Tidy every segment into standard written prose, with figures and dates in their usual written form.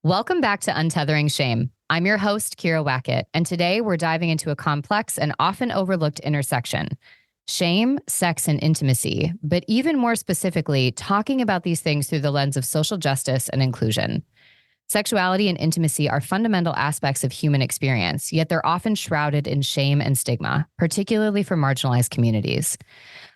Welcome back to Untethering Shame. I'm your host, Kira Wackett, and today we're diving into a complex and often overlooked intersection: shame, sex, and intimacy, but even more specifically, talking about these things through the lens of social justice and inclusion. Sexuality and intimacy are fundamental aspects of human experience, yet they're often shrouded in shame and stigma, particularly for marginalized communities.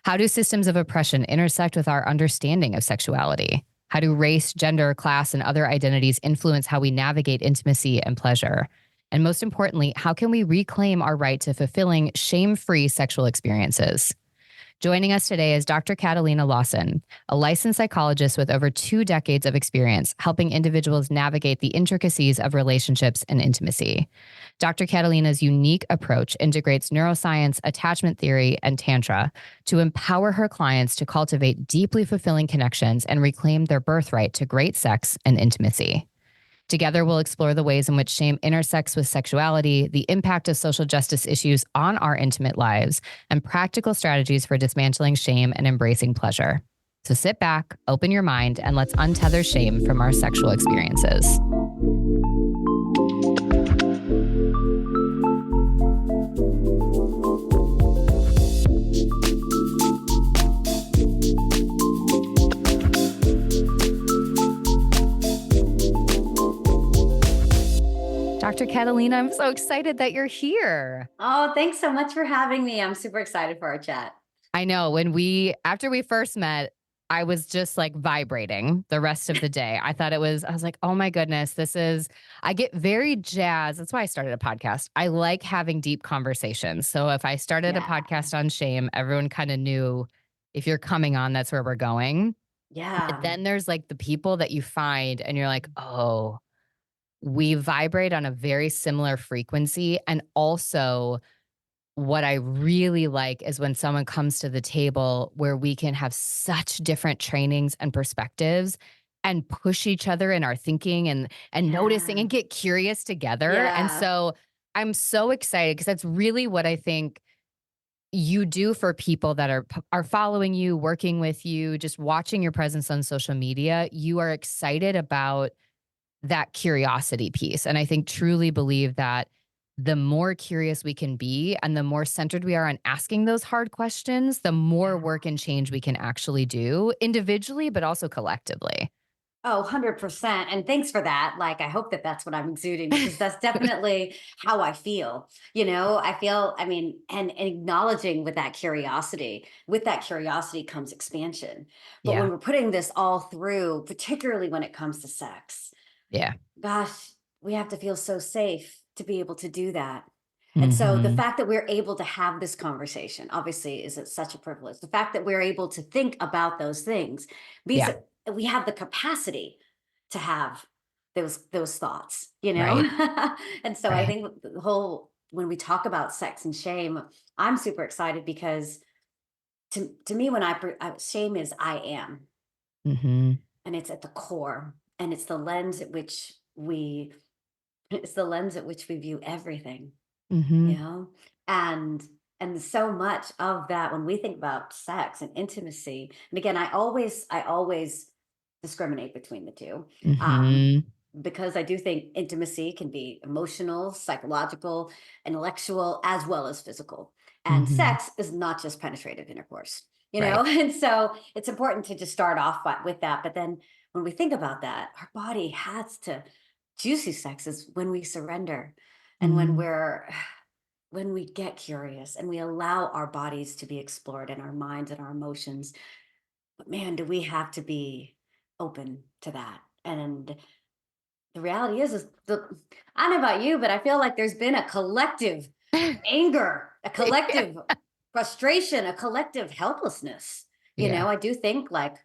How do systems of oppression intersect with our understanding of sexuality? How do race, gender, class, and other identities influence how we navigate intimacy and pleasure? And most importantly, how can we reclaim our right to fulfilling shame-free sexual experiences? Joining us today is Dr. Catalina Lawsin, a licensed psychologist with over 2 decades of experience helping individuals navigate the intricacies of relationships and intimacy. Dr. Catalina's unique approach integrates neuroscience, attachment theory, and Tantra to empower her clients to cultivate deeply fulfilling connections and reclaim their birthright to great sex and intimacy. Together, we'll explore the ways in which shame intersects with sexuality, the impact of social justice issues on our intimate lives, and practical strategies for dismantling shame and embracing pleasure. So sit back, open your mind, and let's untether shame from our sexual experiences. Dr. Catalina, I'm so excited that you're here. Oh, thanks so much for having me. I'm super excited for our chat. I know after we first met, I was just like vibrating the rest of the day. I was like, oh my goodness, I get very jazzed. That's why I started a podcast. I like having deep conversations. So if I started a Yeah. podcast on shame, everyone kind of knew if you're coming on, that's where we're going. But Yeah. then there's like the people that you find and you're like, oh, we vibrate on a very similar frequency. And also, what I really like is when someone comes to the table where we can have such different trainings and perspectives and push each other in our thinking and noticing Yeah. and get curious together. And Yeah. so I'm so excited because that's really what I think you do for people that are following you, working with you, just watching your presence on social media. You are excited about that curiosity piece. And I think truly believe that the more curious we can be and the more centered we are on asking those hard questions, the more Yeah. work and change we can actually do individually, but also collectively. Oh, 100%. And thanks for that. Like, I hope that that's what I'm exuding because that's definitely how I feel. And acknowledging with that curiosity comes expansion. But when Yeah. we're putting this all through, particularly when it comes to sex, Yeah. gosh, we have to feel so safe to be able to do that. And so the Hmm. fact that we're able to have this conversation obviously is such a privilege. The fact that we're able to think about those things means Yeah. that we have the capacity to have those thoughts, you know? Right. And so I Right. think the whole when we talk about sex and shame, I'm super excited because to me when shame is I am, Hmm. and it's at the core, and it's the lens at which we it's the lens at which we view everything, you Hmm. know? And and so much of that when we think about sex and intimacy, and again, I always discriminate between the two. Um, Hmm. because I do think intimacy can be emotional, psychological, intellectual, as well as physical. And Hmm. sex is not just penetrative intercourse, you Right. know? And so it's important to just start off with that. But then when we think about that, our body has to, juicy sex is when we surrender and Hmm. when we get curious and we allow our bodies to be explored and our minds and our emotions. But man, do we have to be open to that. And the reality is I don't know about you, but I feel like there's been a collective anger, a Yeah. collective frustration, a collective helplessness. Yeah. I do think, like,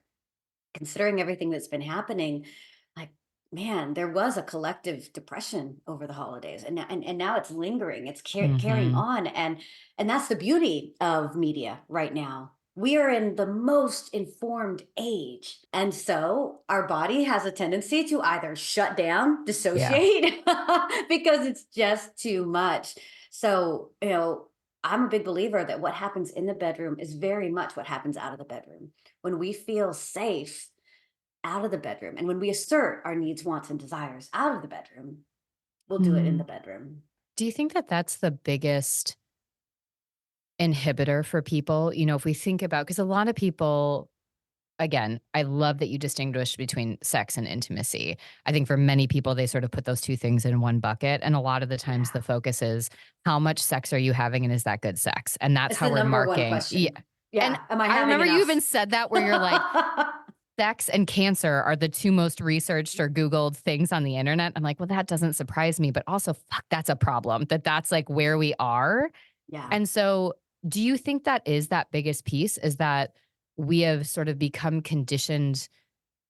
considering everything that's been happening, like, man, there was a collective depression over the holidays, and now it's lingering. It's carrying Hmm. on, and that's the beauty of media right now. We are in the most informed age, and so our body has a tendency to either shut down, Yeah. dissociate, because it's just too much. So, I'm a big believer that what happens in the bedroom is very much what happens out of the bedroom. When we feel safe, out of the bedroom. And when we assert our needs, wants, and desires out of the bedroom, we'll do it in the Mm. bedroom. Do you think that that's the biggest inhibitor for people? You know, if we think about, because a lot of people, again, I love that you distinguish between sex and intimacy. I think for many people, they sort of put those two things in one bucket. And a lot of the times Yeah. the focus is how much sex are you having and is that good sex? And that's It's how the we're number one marking. Yeah. question. And Yeah. Am I I having remember you enough? even said that where you're like, sex and cancer are the two most researched or Googled things on the internet. I'm like, well, that doesn't surprise me, but also, fuck, that's a problem that that's like where we are. Yeah. And so, do you think that is that biggest piece is that we have sort of become conditioned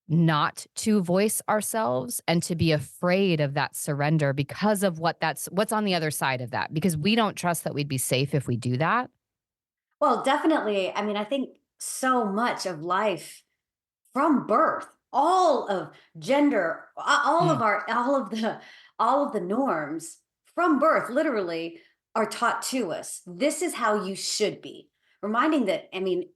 not to voice ourselves and to be afraid of that surrender because of what's on the other side of that? Because we don't trust that we'd be safe if we do that. Well, definitely. I mean, I think so much of life from birth, all of gender, Mm, all of the norms from birth literally are taught to us. This is how you should be. Reminding that, I mean,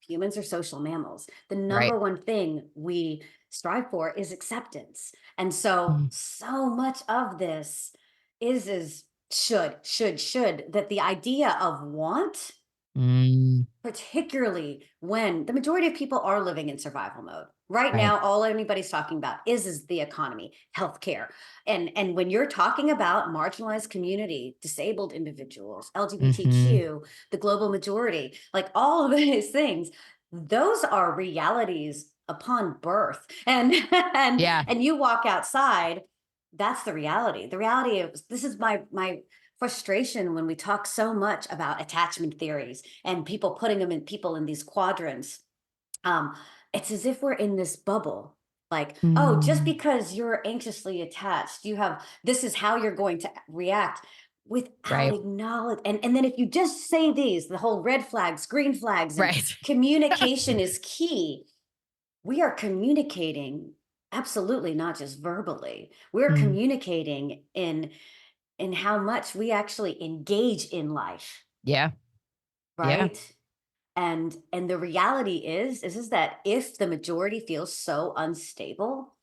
humans are social mammals. The right. number one thing we strive for is acceptance. And so Mm, so much of this is should that the idea of want, mm, particularly when the majority of people are living in survival mode. Right right. now, all anybody's talking about is the economy, healthcare. And when you're talking about marginalized community, disabled individuals, Hmm. LGBTQ, the global majority, like all of these things, those are realities upon birth. And and Yeah. and you walk outside, that's the reality. The reality is this is my frustration when we talk so much about attachment theories and people putting them in people in these quadrants. um, it's as if we're in this bubble, like, oh, just Mm, because you're anxiously attached, you have, this is how you're going to react, without right. acknowledge. And then if you just say these, the whole red flags, green flags, and Right. communication is key. We are communicating, absolutely not just verbally. We're Mm, communicating in how much we actually engage in life, yeah. Yeah. right? And the reality is that if the majority feels so unstable,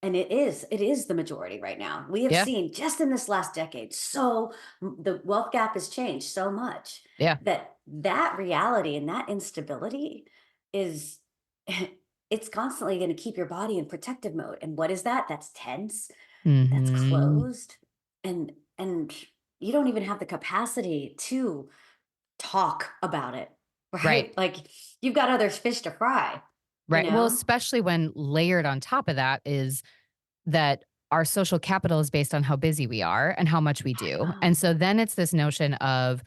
and it is the majority right now. We have Yeah. seen just in this last decade, so the wealth gap has changed so much Yeah. that that reality and that instability is it's constantly going to keep your body in protective mode. And what is that? That's tense, that's Hmm. closed, and you don't even have the capacity to talk about it, Right. right? Like, you've got other fish to fry, you Right. Well, know? especially when layered on top of that is that our social capital is based on how busy we are and how much we I do. And know. so then it's this notion of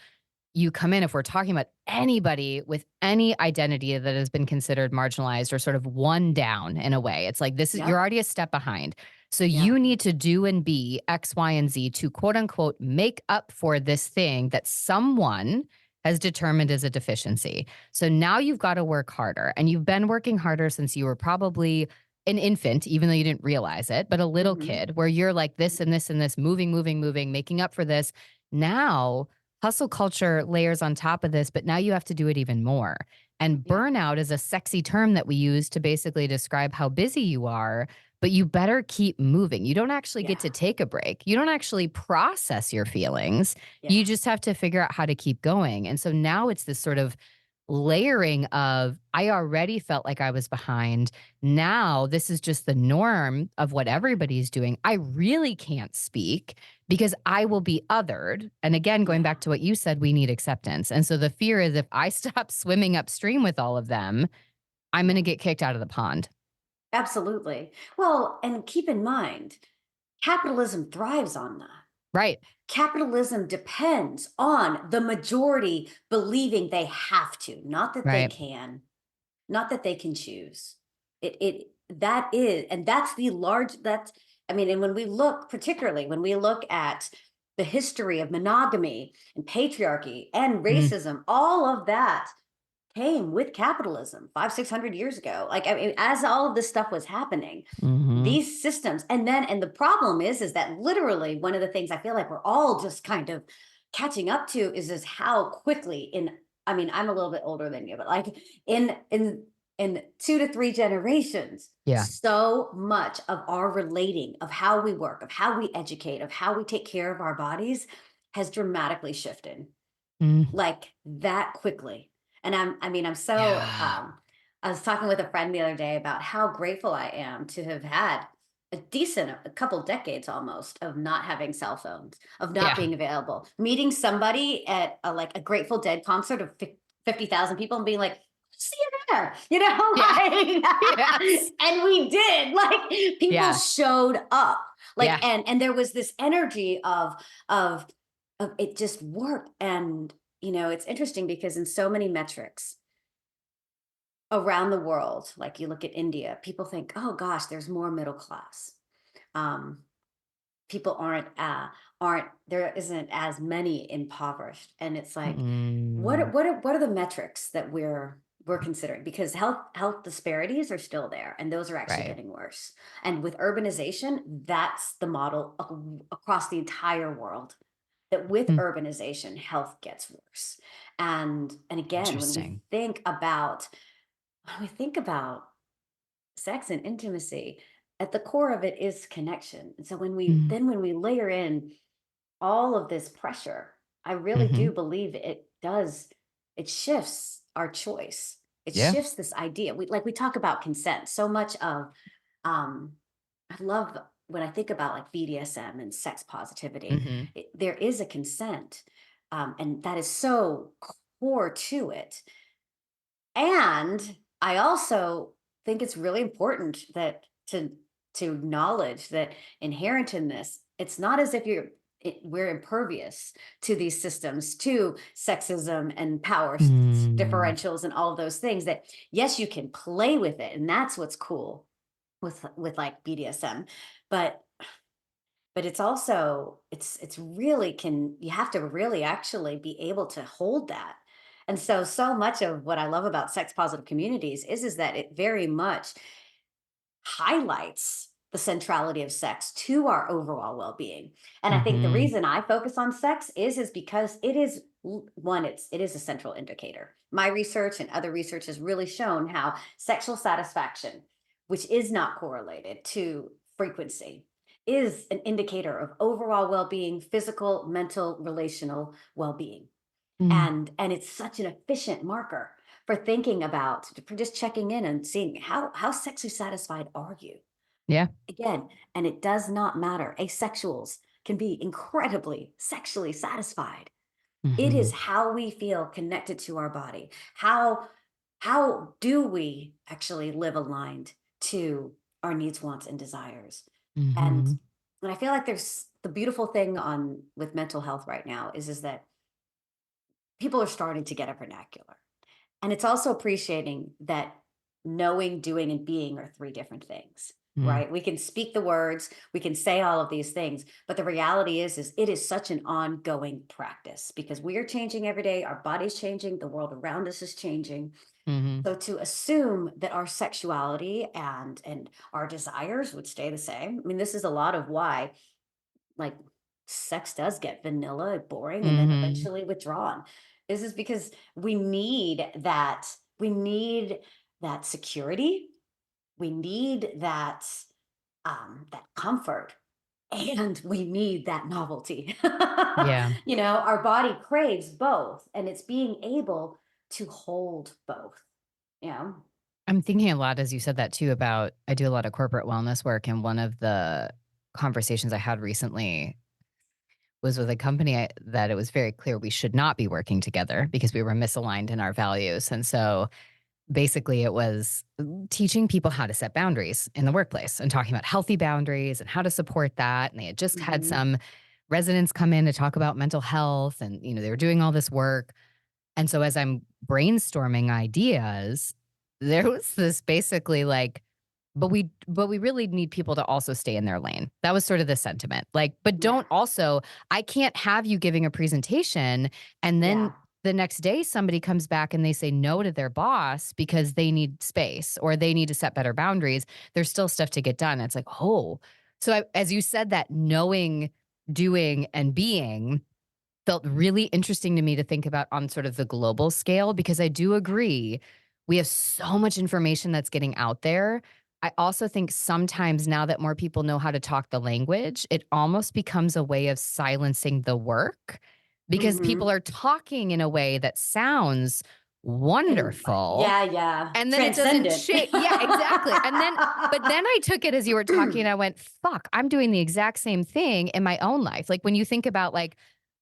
you come in, if we're talking about anybody with any identity that has been considered marginalized or sort of one down in a way, it's like this is you're Yep. already a step behind. So Yep. you need to do and be X, Y, and Z to quote unquote make up for this thing that someone has determined as a deficiency. So now you've got to work harder. And you've been working harder since you were probably an infant, even though you didn't realize it, but a little Mhm. kid where you're like this and this and this, moving, moving, moving, making up for this. Now hustle culture layers on top of this, but now you have to do it even more. And Yeah. burnout is a sexy term that we use to basically describe how busy you are, but you better keep moving. You don't actually get Yeah. to take a break. You don't actually process your feelings. Yeah. You just have to figure out how to keep going. And so now it's this sort of layering of I already felt like I was behind. Now this is just the norm of what everybody's doing. I really can't speak because I will be othered. And again, going Yeah. back to what you said, we need acceptance. And so the fear is if I stop swimming upstream with all of them, I'm going Yeah. to get kicked out of the pond. Absolutely. Well, and keep in mind, capitalism thrives on that. Right. Capitalism depends on the majority believing they have to, not that they Right. can, not that they can choose. It that is, and that's the large, that's, I mean, and when we look, particularly when we look at the history of monogamy and patriarchy and Mm, racism, all of that came with capitalism 500-600 years ago. Like, I mean, as all of this stuff was happening, hmm. these systems, and the problem is that literally one of the things I feel like we're all just kind of catching up to is how quickly in, I mean, I'm a little bit older than you, but like in in 2 to 3 generations, Yeah. so much of our relating, of how we work, of how we educate, of how we take care of our bodies has dramatically shifted Mm. like that quickly. And I mean, I'm so Yeah. I was talking with a friend the other day about how grateful I am to have had a couple decades almost of not having cell phones, of not Yeah. being available, meeting somebody at like a Grateful Dead concert of 50,000 people and being like, see you there, Yeah. like, Yes. and we did, like, people Yeah. showed up, like, Yeah. and there was this energy of it just worked. And it's interesting because in so many metrics around the world, like you look at India, people think, oh gosh, there's more middle class. Um, People aren't there isn't as many impoverished, and it's like, Mm. what are the metrics that we're considering? Because health disparities are still there, and those are actually Right. getting worse. And with urbanization, that's the model across the entire world, that with Hmm. urbanization, health gets worse. And again, Interesting. when we think about sex and intimacy, at the core of it is connection. And so Mm. when we layer in all of this pressure, I really Hmm. do believe it shifts our choice. It Yeah. shifts this idea. We talk about consent. So much of um I love when I think about like BDSM and sex positivity, Hmm. there is a consent. And that is so core to it. And I also think it's really important that to acknowledge that inherent in this, it's not as if we're impervious to these systems, to sexism and power Mm. differentials and all of those things. That yes, you can play with it, and that's what's cool with like BDSM, but it's also it's really can you have to really actually be able to hold that. And so much of what I love about sex positive communities is that it very much highlights the centrality of sex to our overall well-being. And I think the Hmm. reason I focus on sex is because it is one, it is a central indicator. My research and other research has really shown how sexual satisfaction, which is not correlated to frequency, is an indicator of overall well-being, physical, mental, relational well-being. Mm. And it's such an efficient marker for thinking about, for just checking in and seeing how sexually satisfied are you. Yeah. Again, and it does not matter. Asexuals can be incredibly sexually satisfied. It is Hmm. how we feel connected to our body. How do we actually live aligned to our needs, wants, and desires? And Hmm. and I feel like there's the beautiful thing on with mental health right now is that people are starting to get a vernacular. And it's also appreciating that knowing, doing, and being are three different things, Mm. right? We can speak the words, we can say all of these things, but the reality is it is such an ongoing practice because we are changing every day. Our body's changing, the world around us is changing. Hmm. So to assume that our sexuality and our desires would stay the same, I mean, this is a lot of why like sex does get vanilla, boring, and then Hmm. eventually withdrawn. This is because we need that security. We need that comfort, and we need that novelty. Yeah. Our body craves both, and it's being able to hold both. You know. I'm thinking a lot as you said that too about I do a lot of corporate wellness work, and one of the conversations I had recently was with a company that it was very clear we should not be working together because we were misaligned in our values. And so basically it was teaching people how to set boundaries in the workplace and talking about healthy boundaries and how to support that. And they had just had Mhm. some residents come in to talk about mental health and they were doing all this work. And so as I'm brainstorming ideas, there was this basically like, but we really need people to also stay in their lane. That was sort of the sentiment. Like, but Yeah. don't also, I can't have you giving a presentation and Yeah. then the next day somebody comes back and they say no to their boss because they need space or they need to set better boundaries. There's still stuff to get done. It's like, oh. So as you said that knowing, doing and being felt really interesting to me to think about on sort of the global scale because I do agree We have so much information that's getting out there. I also think sometimes now that more people know how to talk the language, it almost becomes a way of silencing the work because people Mhm. are talking in a way that sounds And wonderful. yeah, yeah. And then it doesn't Transcendent. shape. Yeah, exactly. But then I took it as you were talking and I went, fuck, I'm doing the exact same thing in my own life. Like when you think about like,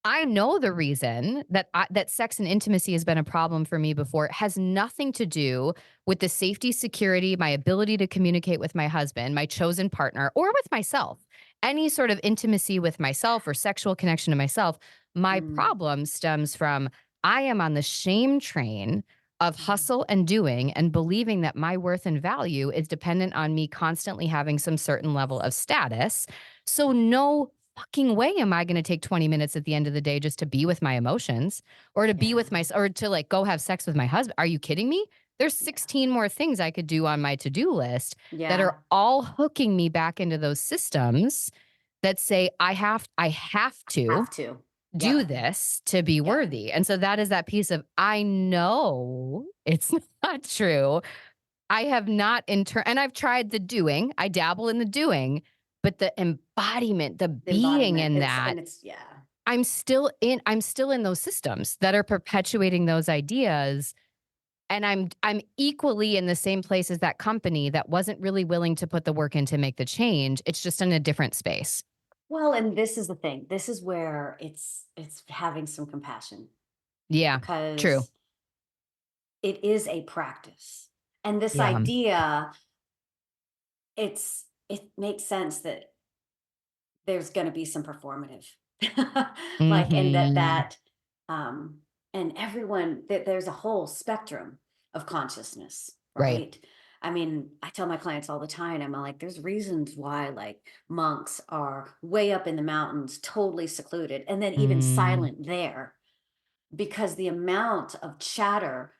I know the reason that sex and intimacy has been a problem for me before. It has nothing to do with the safety, security, my ability to communicate with my husband, my chosen partner, or with myself. Any sort of intimacy with myself or sexual connection to myself. My Mm, problem stems from I am on the shame train of mhm. hustle and doing and believing that my worth and value is dependent on me constantly having some certain level of status. So no fucking way am I going to take 20 minutes at the end of the day just to be with my emotions or to be Yeah, with my or to like go have sex with my husband. Are you kidding me? There's yeah, 16 more things I could do on my to-do list that are yeah. all hooking me back into those systems that say I have to Have to. do Yep, this to be yep. worthy. And so that is that piece of I know it's not true. I have not and I've tried the doing. I dabble in the doing, but the embodiment, the The being embodiment. in It's that, and it's yeah. I'm still in those systems that are perpetuating those ideas. And I'm equally in the same place as that company that wasn't really willing to put the work in to make the change. It's just in a different space. Well, and this is the thing. This is where it's having some compassion Yeah, true. because it is a practice. And this Yeah. idea, it makes sense that there's going to be some performative like and that Hmm. that and everyone that there's a whole spectrum of consciousness, Right. right? I mean, I tell my clients all the time, I'm like, there's reasons why like monks are way up in the mountains totally secluded and then even Mm, silent there because the amount of chatter,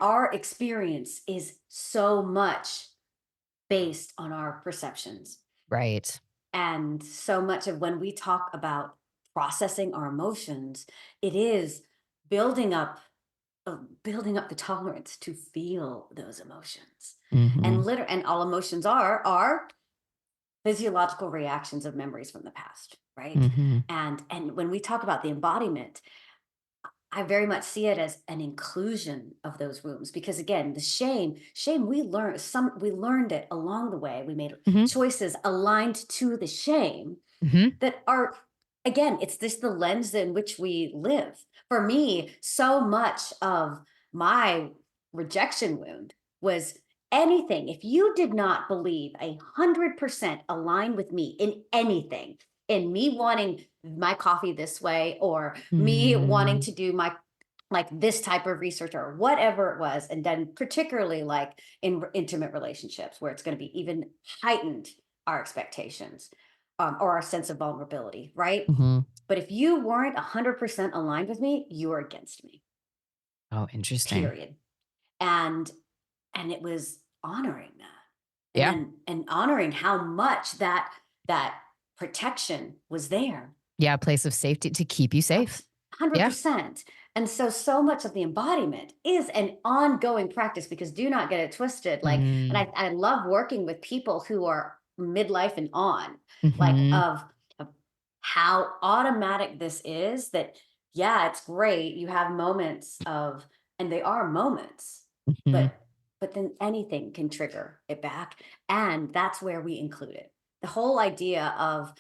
our experience is so much based on our perceptions. right. And so much of when we talk about processing our emotions, it is building up building up the tolerance to feel those emotions. And Mhm. and all emotions are physiological reactions of memories from the past, right? Mhm. And when we talk about the embodiment, I very much see it as an inclusion of those wounds because again, the shame we learned it along the way. We made Mhm. choices aligned to the shame Mhm. that are again, it's this the lens in which we live. For me, so much of my rejection wound was anything. If you did not believe 100% aligned with me in anything, in me wanting my coffee this way, or me wanting Mm. to do my like this type of research or whatever it was, and then particularly like in intimate relationships where it's going to be even heightened our expectations or our sense of vulnerability, right? Mhm. But if you weren't 100% aligned with me, you were against me, Oh, interesting. period. And and it was honoring that. And Yeah. then and honoring how much that protection was there. Yeah, a place of safety to keep you safe. Yeah. 100%. And so, so much of the embodiment is an ongoing practice because do not get it twisted. Like, and Mm. I love working with people who are midlife and on, like, Mhm. of how automatic this is that, yeah, it's great. You have moments of, and they are moments, Mhm. but then anything can trigger it back. And that's where we include it. The whole idea of,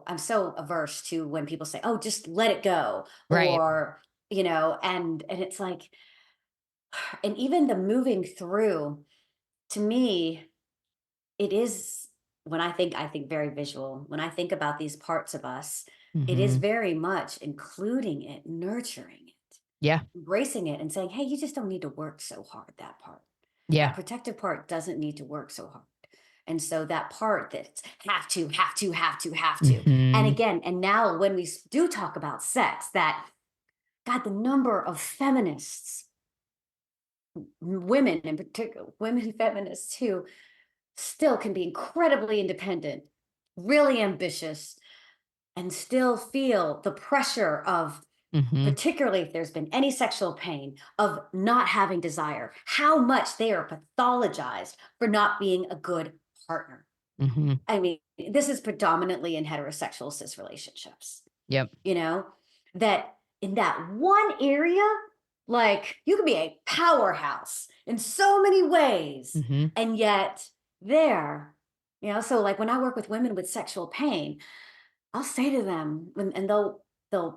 I'm so averse to when people say, "Oh, just let it go," Right. or, and it's like, and even the moving through, to me, it is when I think very visual. When I think about these parts of us, it is Mhm. very much including it, nurturing it, Yeah. embracing it, and saying, "Hey, you just don't need to work so hard." That part, that Yeah. protective part, doesn't need to work so hard. And so that part that's have to, have to, have to, have to. And Mhm. again, and now when we do talk about sex, that God, the number of feminists, women in particular, women feminists who still can be incredibly independent, really ambitious, and still feel the pressure of particularly if there's been any sexual pain of not having desire, how much they are pathologized for not being a good partner. I mean, this is predominantly in heterosexual cis relationships, Yep. that in that one area, like you can be a powerhouse in so many ways, and yet there, so like when I work with women with sexual pain, I'll say to them, and they'll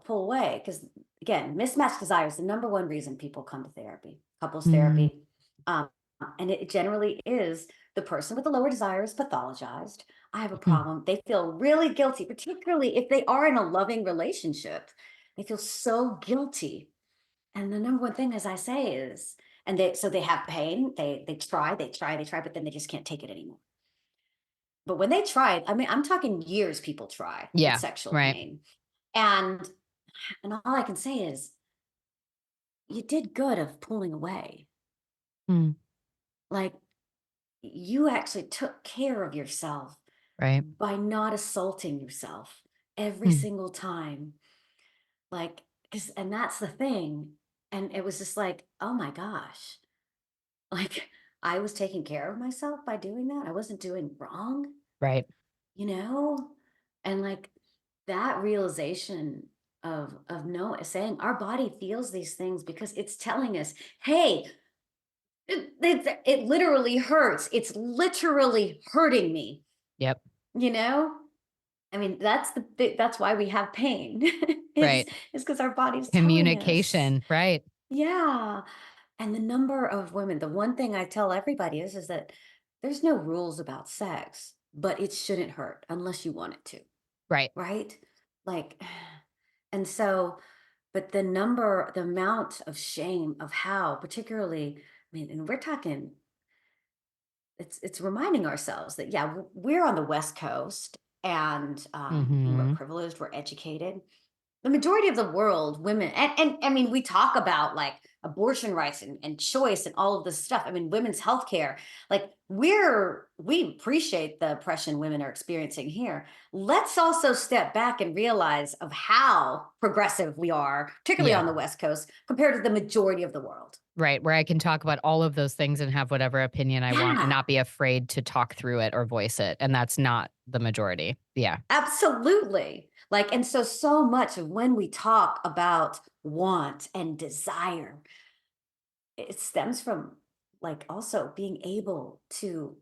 pull away because again, mismatched desire is the number one reason people come to therapy, couples Mm. therapy, and it generally is the person with the lower desire is pathologized. I have a Mhm. problem. They feel really guilty, particularly if they are in a loving relationship. They feel so guilty. And the number one thing, as I say, is, and they have pain. They try, but then they just can't take it anymore. But when they try, I mean, I'm talking years people try with Yeah. sexual Right. pain. And all I can say is you did good of pulling away. Mm. Like you actually took care of yourself Right. by not assaulting yourself every Mm. single time. Like, and that's the thing. And it was just like, oh my gosh, like I was taking care of myself by doing that. I wasn't doing wrong, Right. you know? And like that realization of no saying our body feels these things because it's telling us, hey, it literally hurts. It's literally hurting me, Yep. you know? I mean, that's why we have pain. is Right. is because our body's telling us. Communication. Right. Yeah. And the number of women, the one thing I tell everybody is that there's no rules about sex, but it shouldn't hurt unless you want it to, Right. right? Like, and so, but the amount of shame of how, particularly, I mean, and we're talking, it's reminding ourselves that yeah, we're on the West Coast, and we're Mm-hmm. privileged, we're educated. The majority of the world, women, and I mean, we talk about like abortion rights and choice and all of this stuff. I mean, women's health care, like we appreciate the oppression women are experiencing here. Let's also step back and realize of how progressive we are, particularly Yeah. on the West Coast, compared to the majority of the world. Right. Where I can talk about all of those things and have whatever opinion I want and Yeah, not be afraid to talk through it or voice it. And that's not the majority. Yeah. absolutely. Like, and so much of when we talk about want and desire, it stems from like also being able to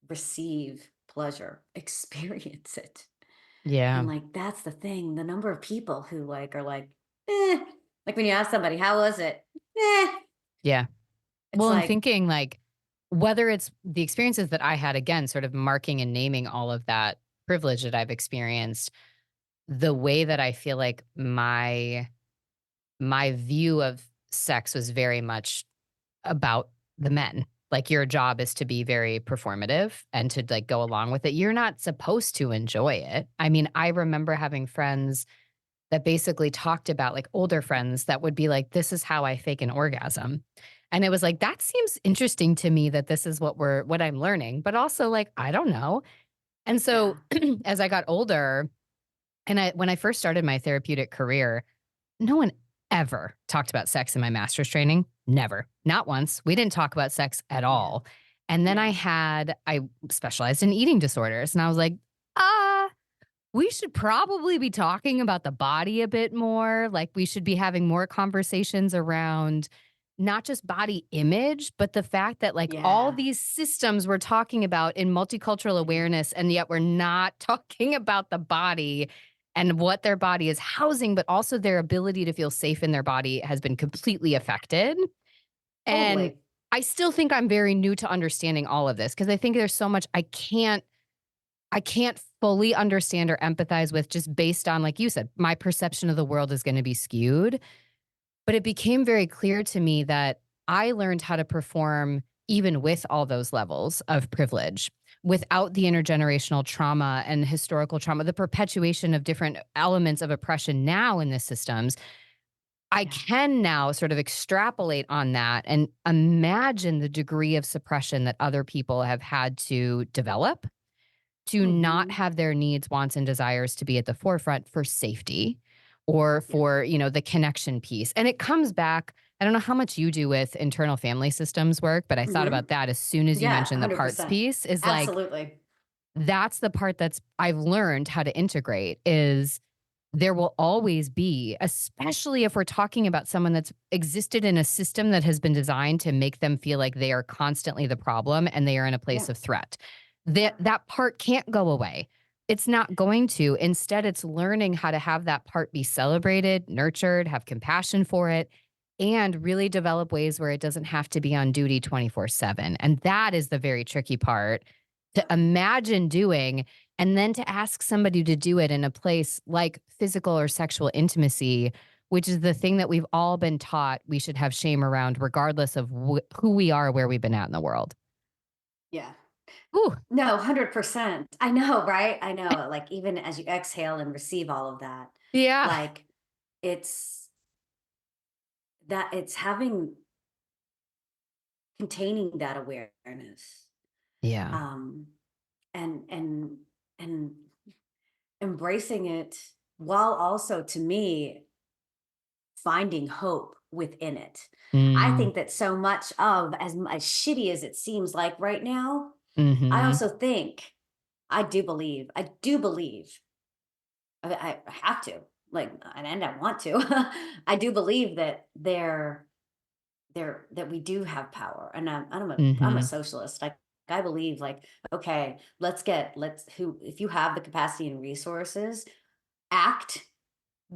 receive pleasure, experience it. Yeah. And like that's the thing. The number of people who like are like, eh, like when you ask somebody, how was it? Eh. Yeah. It's Well, I'm like, thinking like whether it's the experiences that I had, again, sort of marking and naming all of that privilege that I've experienced, the way that I feel like my view of sex was very much about the men. Like your job is to be very performative and to like go along with it. You're not supposed to enjoy it. I mean, I remember having friends that basically talked about like older friends that would be like, this is how I fake an orgasm. And it was like, that seems interesting to me that this is what I'm learning, but also like, I don't know. And yeah, so as I got older and when I first started my therapeutic career, no one ever talked about sex in my master's training. Never. Not once. We didn't talk about sex at yeah, all. And then yeah, I specialized in eating disorders and I was like, ah, we should probably be talking about the body a bit more. Like we should be having more conversations around not just body image, but the fact that like all yeah, these systems we're talking about in multicultural awareness, and yet we're not talking about the body and what their body is housing, but also their ability to feel safe in their body has been completely affected. And totally. I still think I'm very new to understanding all of this because I think there's so much I can't fully understand or empathize with just based on, like you said, my perception of the world is going to be skewed. But it became very clear to me that I learned how to perform even with all those levels of privilege without the intergenerational trauma and historical trauma, the perpetuation of different elements of oppression now in the systems. I Yeah. can now sort of extrapolate on that and imagine the degree of suppression that other people have had to develop to not Hmm. have their needs, wants, and desires to be at the forefront for safety, or Yeah. for, the connection piece. And it comes back. I don't know how much you do with internal family systems work, but I thought Hmm. about that as soon as you Yeah, mentioned the parts 100%. piece is like, Absolutely. that's the part that's I've learned how to integrate is there will always be, especially if we're talking about someone that's existed in a system that has been designed to make them feel like they are constantly the problem and they are in a place Yeah. of threat. Yeah. That part can't go away. It's not going to. Instead, it's learning how to have that part be celebrated, nurtured, have compassion for it, and really develop ways where it doesn't have to be on duty 24/7. And that is the very tricky part to Yeah. imagine doing and then to ask somebody to do it in a place like physical or sexual intimacy, which is the thing that we've all been taught we should have shame around, regardless of who we are, where we've been at in the world. Yeah. Ooh, No, 100%. I know, right? I know. Like, even as you exhale and receive all of that, yeah. like, it's it's having, containing that awareness, Yeah. um, and and embracing it, while also, to me, finding hope within it. I Mm, think that so much of, as shitty as it seems like right now, I mm-hmm. also think, I do believe, I have to, like, and I want to. I do believe that that we do have power, and I'm a Mm-hmm. socialist. Like, I believe, like, okay, let's who if you have the capacity and resources, act,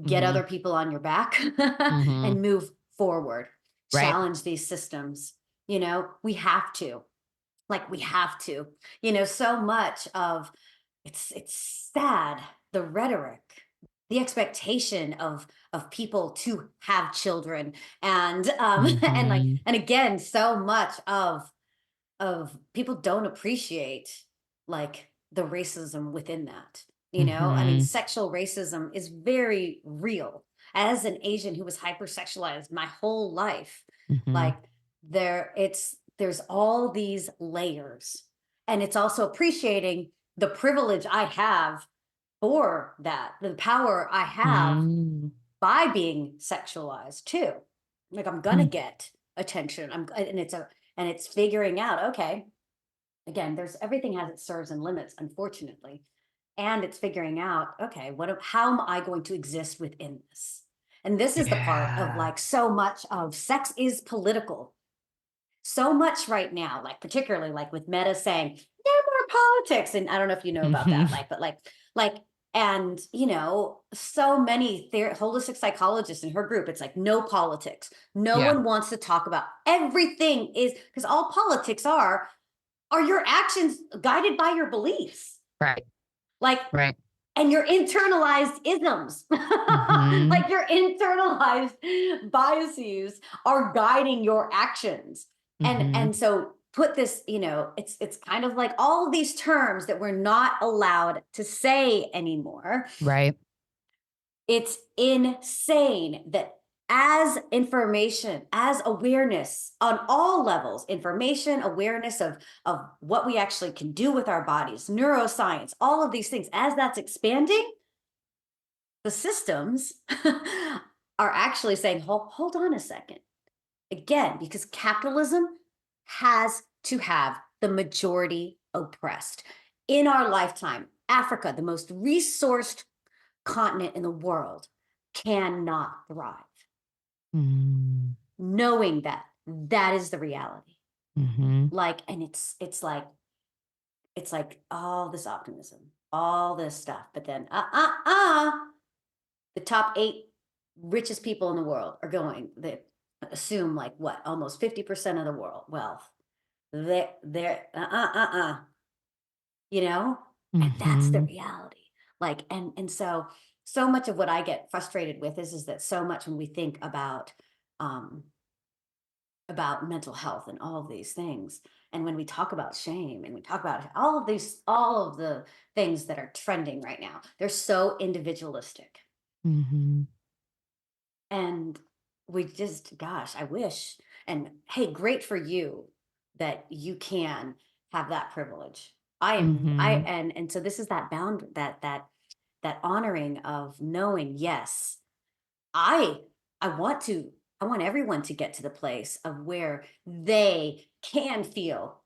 get Mm-hmm. other people on your back, Mm-hmm. and move forward. Right. Challenge these systems. We have to. Like, we have to. So much of, it's sad, the rhetoric, the expectation of people to have children, and and, like, Mm-hmm. and again, so much of people don't appreciate, like, the racism within that. I mean, Mm-hmm. sexual racism is very real. As an Asian who was hypersexualized my whole life, Mm-hmm. like, there's all these layers, and it's also appreciating the privilege I have, for that, the power I have Mm-hmm. by being sexualized too. Like, I'm gonna get attention. And it's figuring out, okay, again, there's everything has its serves and limits, unfortunately. And it's figuring out, okay, how am I going to exist within this? And this is the part of, Yeah. like, so much of sex is political. So much right now, like, particularly, like, with Meta saying, "Yeah, more politics." And I don't know if you know about Mm-hmm. that, like, but like, and so many holistic psychologists in her group, it's like, no politics. No Yeah. one wants to talk about, everything is, because all politics are your actions guided by your beliefs. Right. Like, Right. and your internalized isms. Mm-hmm. Like, your internalized biases are guiding your actions. and Mm-hmm. and so, put this, it's kind of like all of these terms that we're not allowed to say anymore. Right. It's insane that, as information, as awareness on all levels, information, awareness of what we actually can do with our bodies, neuroscience, all of these things, as that's expanding, the systems are actually saying, hold on a second. Again, because capitalism has to have the majority oppressed. In our lifetime, Africa, the most resourced continent in the world, cannot thrive, Mm-hmm. knowing that that is the reality. Mm-hmm. Like, and it's like all this optimism, all this stuff, but then, the top 8 richest people in the world are going, that assume, like, what, almost 50% of the world wealth. They're you know and that's the Mm-hmm. reality. Like, and so much of what I get frustrated with is that, so much when we think um about mental health and all of these things, and when we talk about shame, and we talk about all of the things that are trending right now, they're so individualistic. Mm-hmm. And we just, gosh, I wish. And hey, great for you that you can have that privilege. Mm-hmm. And so, this is that honoring of knowing, yes, I I want to I want everyone to get to the place of where they can feel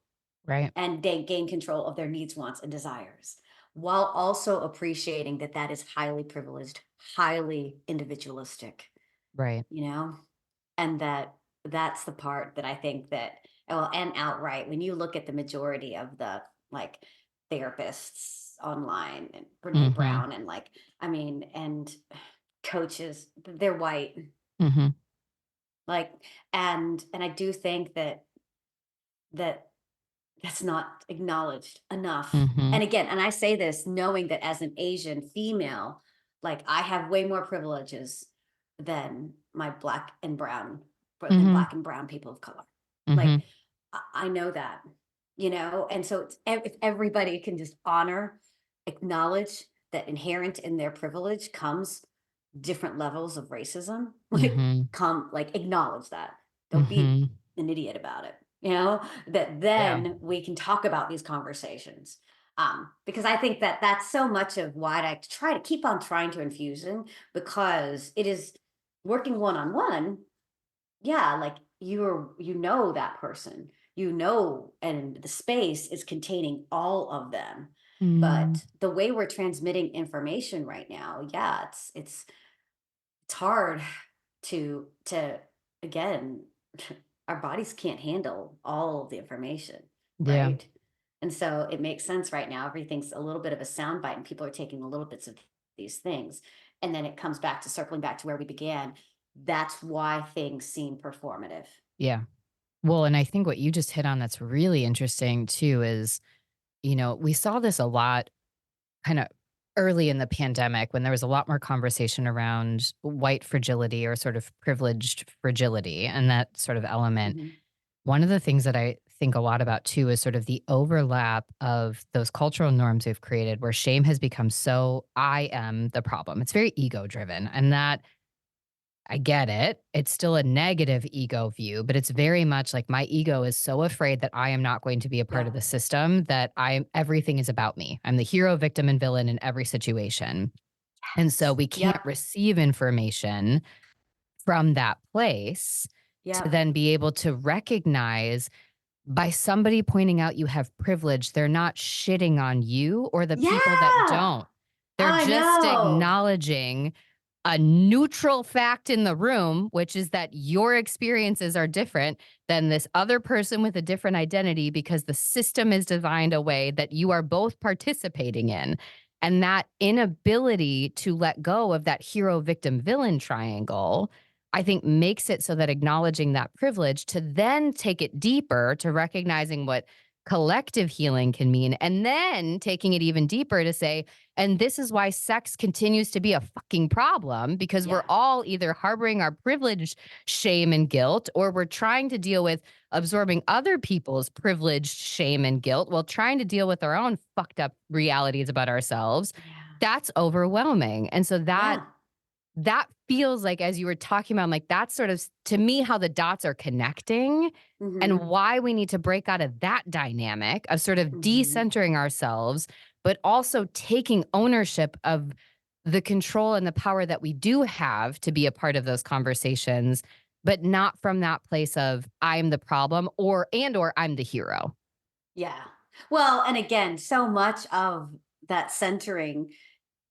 Right. and they gain control of their needs, wants, and desires, while also appreciating that that is highly privileged, highly individualistic, Right. you know? And that's the part that I think that, well, and outright, when you look at the majority of the, like, therapists online and Brene Mm-hmm. Brown and, like, I mean, and coaches, they're white, Mm-hmm. like, and I do think that that's not acknowledged enough. Mm-hmm. And again, and I say this knowing that as an Asian female, like, I have way more privileges than my black and brown, than Mm-hmm. black and brown people of color. Mm-hmm. Like, I know that, and so it's, if everybody can just honor, acknowledge that inherent in their privilege comes different levels of racism, like, Mm-hmm. come, like, acknowledge that. Don't be Mm-hmm. an idiot about it, that Yeah. then we can talk about these conversations. Because I think that that's so much of what I try to keep on trying to infuse in, because it is working one on one. Yeah, like, that person, and the space is containing all of them. Mm. But the way we're transmitting information right now, yeah, it's hard to again, our bodies can't handle all of the information, Yeah. right? And so it makes sense right now. Everything's a little bit of a soundbite, and people are taking a little bits of these things. And then it comes back to circling back to where we began. That's why things seem performative. Yeah. Well, and I think what you just hit on that's really interesting too is, we saw this a lot kind of early in the pandemic when there was a lot more conversation around white fragility or sort of privileged fragility and that sort of element. Mhm. One of the things that I think a lot about too is sort of the overlap of those cultural norms we've created where shame has become so I am the problem. It's very ego driven. And that I get it. It's still a negative ego view, but it's very much like my ego is so afraid that I am not going to be a part of Yeah. the system that everything is about me. I'm the hero, victim, and villain in every situation. And so Yes. we can't Yep. receive information from that place to Yep. then be able to recognize by somebody pointing out you have privilege, they're not shitting on you or the people that Yeah. don't. They're I just know. acknowledging a neutral fact in the room, which is that your experiences are different than this other person with a different identity because the system is designed a way that you are both participating in. And that inability to let go of that hero, victim, villain triangle, I think makes it so that acknowledging that privilege to then take it deeper to recognizing what collective healing can mean, and then taking it even deeper to say, and this is why sex continues to be a fucking problem because we're Yeah. all either harboring our privilege, shame, and guilt, or we're trying to deal with absorbing other people's privileged shame and guilt while trying to deal with our own fucked up realities about ourselves. Yeah. That's overwhelming. And so Yeah. that feels like, as you were talking about, I'm like, that's sort of to me how the dots are connecting and Mhm. why we need to break out of that dynamic of sort of Mhm. decentering ourselves, but also taking ownership of the control and the power that we do have to be a part of those conversations, but not from that place of I'm the problem or I'm the hero. Yeah. Well, and again, so much of that centering,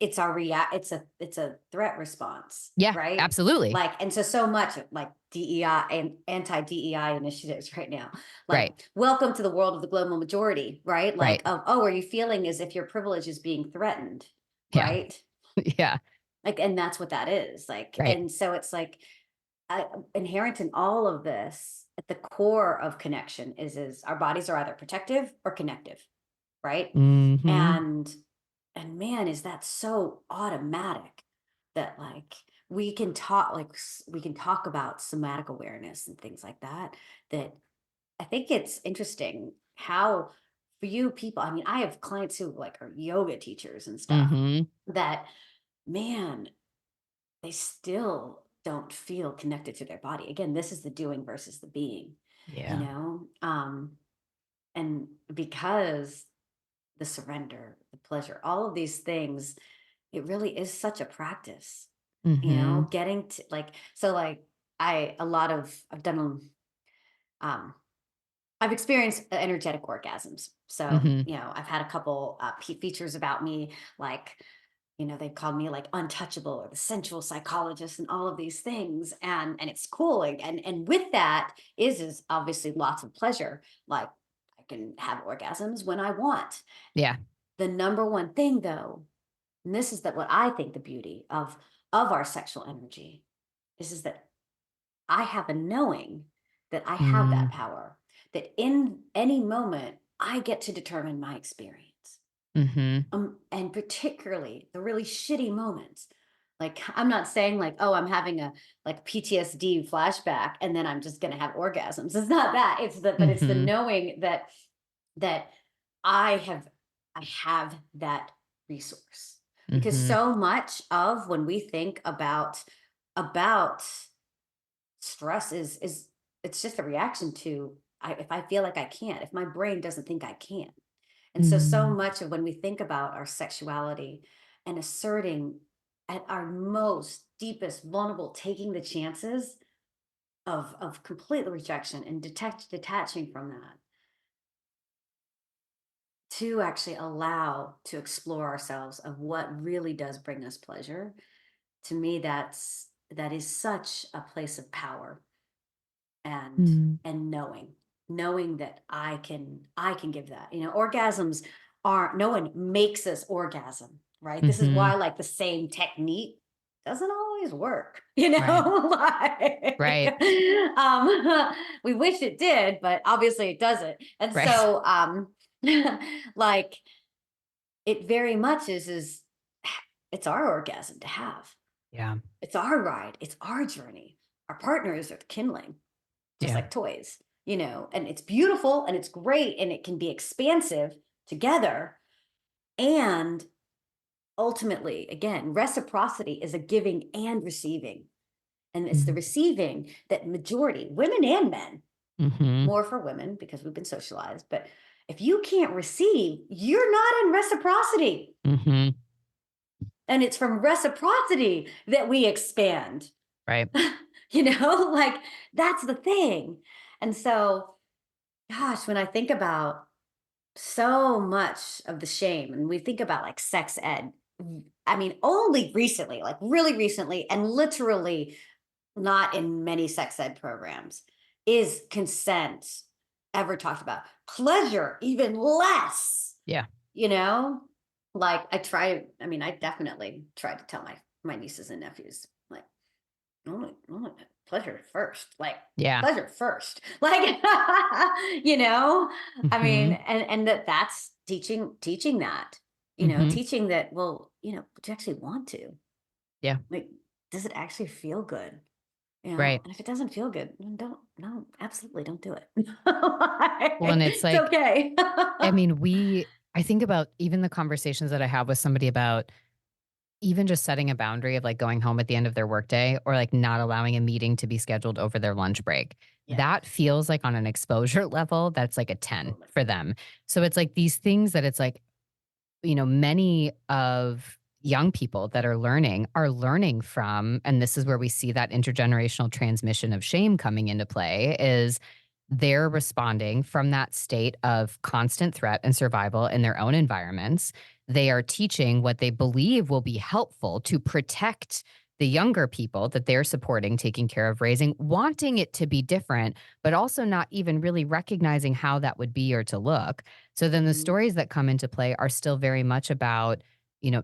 it's a threat response, Yeah, right? absolutely. Like, and so much of, like, DEI and anti-DEI initiatives right now, like, Right. welcome to the world of the global majority, right? Like, Right. oh, are you feeling as if your privilege is being threatened, Yeah. right? Yeah. Like, and that's what that is, like, Right. and so it's like, inherent in all of this, at the core of connection is our bodies are either protective or connective, right? Hmm. And man, is that so automatic that, like, we can talk about somatic awareness and things like that. That I think it's interesting how, for you people, I mean, I have clients who, like, are yoga teachers and stuff, Hmm. that, man, they still don't feel connected to their body. Again, this is the doing versus the being, you Yeah. know? And because the surrender, the pleasure, all of these things, it really is such a practice. Mm-hmm. getting to like, so like I've done, um, I've experienced energetic orgasms. So, Mm-hmm. I've had a couple features about me, like, they called me like untouchable or the sensual psychologist and all of these things. And it's cool. And with that is obviously lots of pleasure. Like I can have orgasms when I want. Yeah. The number one thing though, and this is that what I think the beauty of our sexual energy is that I have a knowing that I have that power, that in any moment I get to determine my experience. Mm-hmm. And particularly the really shitty moments. Like I'm not saying like, oh, I'm having a like PTSD flashback and then I'm just gonna have orgasms. It's not that. But it's the Mm-hmm. knowing that I have I have that resource. Because Mm-hmm. so much of when we think about stress is it's just a reaction to if I feel like I can't, if my brain doesn't think I can. And so Mm-hmm. much of when we think about our sexuality and asserting at our most deepest vulnerable, taking the chances of complete rejection and detaching from that to actually allow to explore ourselves of what really does bring us pleasure. To me, that is such a place of power and Mm-hmm. knowing that I can give that. Orgasms aren't no one makes us orgasm, right? This is Mm-hmm. why like the same technique doesn't always work, Right. Right. like we wish it did, but obviously it doesn't. And Right. so like it very much is it's our orgasm to have. Yeah. It's our ride, it's our journey. Our partners are the kindling, just Yeah. like toys, and it's beautiful and it's great and it can be expansive together. And ultimately, again, reciprocity is a giving and receiving. And it's the receiving that majority, women and men, Mm-hmm. more for women because we've been socialized, but if you can't receive, you're not in reciprocity. Mm-hmm. And it's from reciprocity that we expand. Right. Like that's the thing. And so, gosh, when I think about so much of the shame and we think about like sex ed, I mean, only recently, like really recently, and literally not in many sex ed programs, is consent ever talked about. Pleasure, even less, Yeah. you know? Like I definitely try to tell my nieces and nephews, like, only pleasure first, like Yeah. pleasure first, like you know. I mean, Mm-hmm. and that's teaching that, Mm-hmm. teaching that. Well, but you actually want to, Yeah. like, does it actually feel good? Right. And if it doesn't feel good, then don't no, absolutely don't do it. Well, and it's It's like, okay. I mean, I think about even the conversations that I have with somebody about even just setting a boundary of like going home at the end of their workday or like not allowing a meeting to be scheduled over their lunch break. Yeah, That feels like on an exposure level, that's like a 10 totally. for them. So it's like these things that it's like, many of young people that are learning from, and this is where we see that intergenerational transmission of shame coming into play, is they're responding from that state of constant threat and survival in their own environments. They are teaching what they believe will be helpful to protect the younger people that they're supporting, taking care of, raising, wanting it to be different, but also not even really recognizing how that would be or to look. So then the Mhm. stories that come into play are still very much about,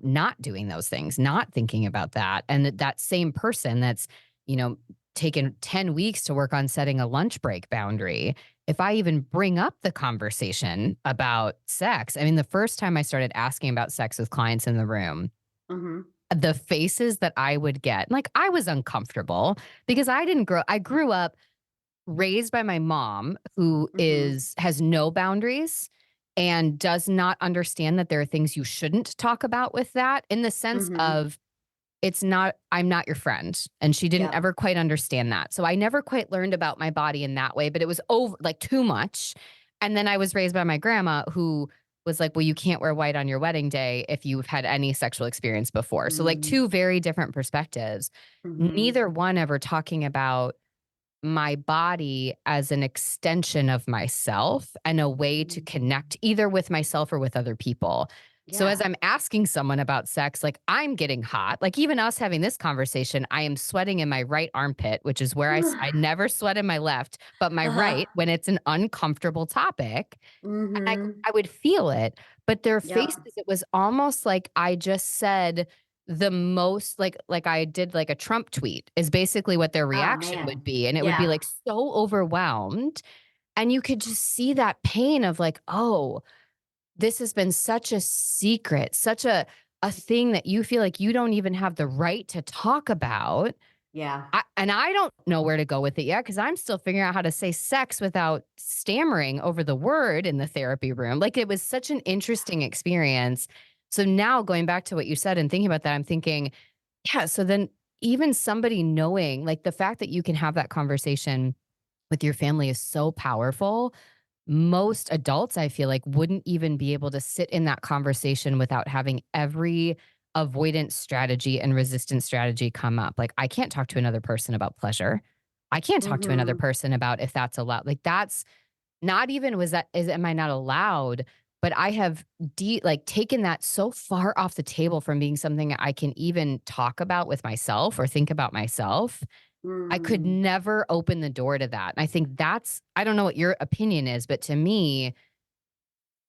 not doing those things, not thinking about that. And that same person that's, you know, taken 10 weeks to work on setting a lunch break boundary. If I even bring up the conversation about sex, I mean, the first time I started asking about sex with clients in the room, Mhm. the faces that I would get, like I was uncomfortable because I grew up raised by my mom who Mhm. has no boundaries and does not understand that there are things you shouldn't talk about with that, in the sense Mhm. of I'm not your friend. And she didn't Yep. ever quite understand that. So I never quite learned about my body in that way, but it was over like too much. And then I was raised by my grandma who was like, well, you can't wear white on your wedding day if you've had any sexual experience before. So like Mm, two very different perspectives. mhm, Neither one ever talking about my body as an extension of myself and a way to mhm. connect either with myself or with other people. So as Yeah. I'm asking someone about sex, like I'm getting hot. Like even us having this conversation, I am sweating in my right armpit, which is where I never sweat in my left, but my Uh-huh. right when it's an uncomfortable topic. And Mhm. I would feel it, but their Yep. faces, it was almost like I just said the most like I did like a Trump tweet is basically what their Oh, reaction would man. be. And it would be Yeah. like so overwhelmed. And you could just see that pain of like, oh, this has been such a secret, such a thing that you feel like you don't even have the right to talk about. Yeah. And I don't know where to go with it yet because I'm still figuring out how to say sex without stammering over the word in the therapy room. Like it was such an interesting experience. So now going back to what you said and thinking about that, I'm thinking, yeah, so then even somebody knowing, like the fact that you can have that conversation with your family is so powerful. Most adults, I feel like, wouldn't even be able to sit in that conversation without having every avoidance strategy and resistance strategy come up. Like, I can't talk to another person about pleasure. I can't talk to another Mhm. person about if that's allowed. Like, that's not even was that is am I not allowed? But I have like taken that so far off the table from being something I can even talk about with myself or think about myself. I could Mm. never open the door to that. And I think that's, I don't know what your opinion is, but to me,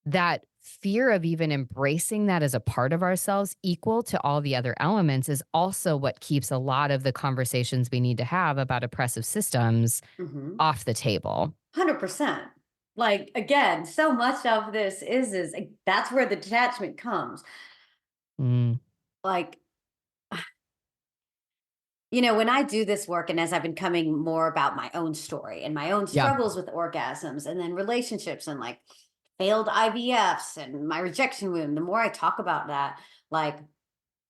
that fear of even embracing that as a part of ourselves, equal to all the other elements, is also what keeps a lot of the conversations we need to have about oppressive systems Mhm. off the table. 100%. Like, again, so much of this is that's where the detachment comes. Mm, Like, when I do this work and as I've been coming more about my own story and my own yeah. struggles with orgasms and then relationships and like failed IVFs and my rejection wound, the more I talk about that, like,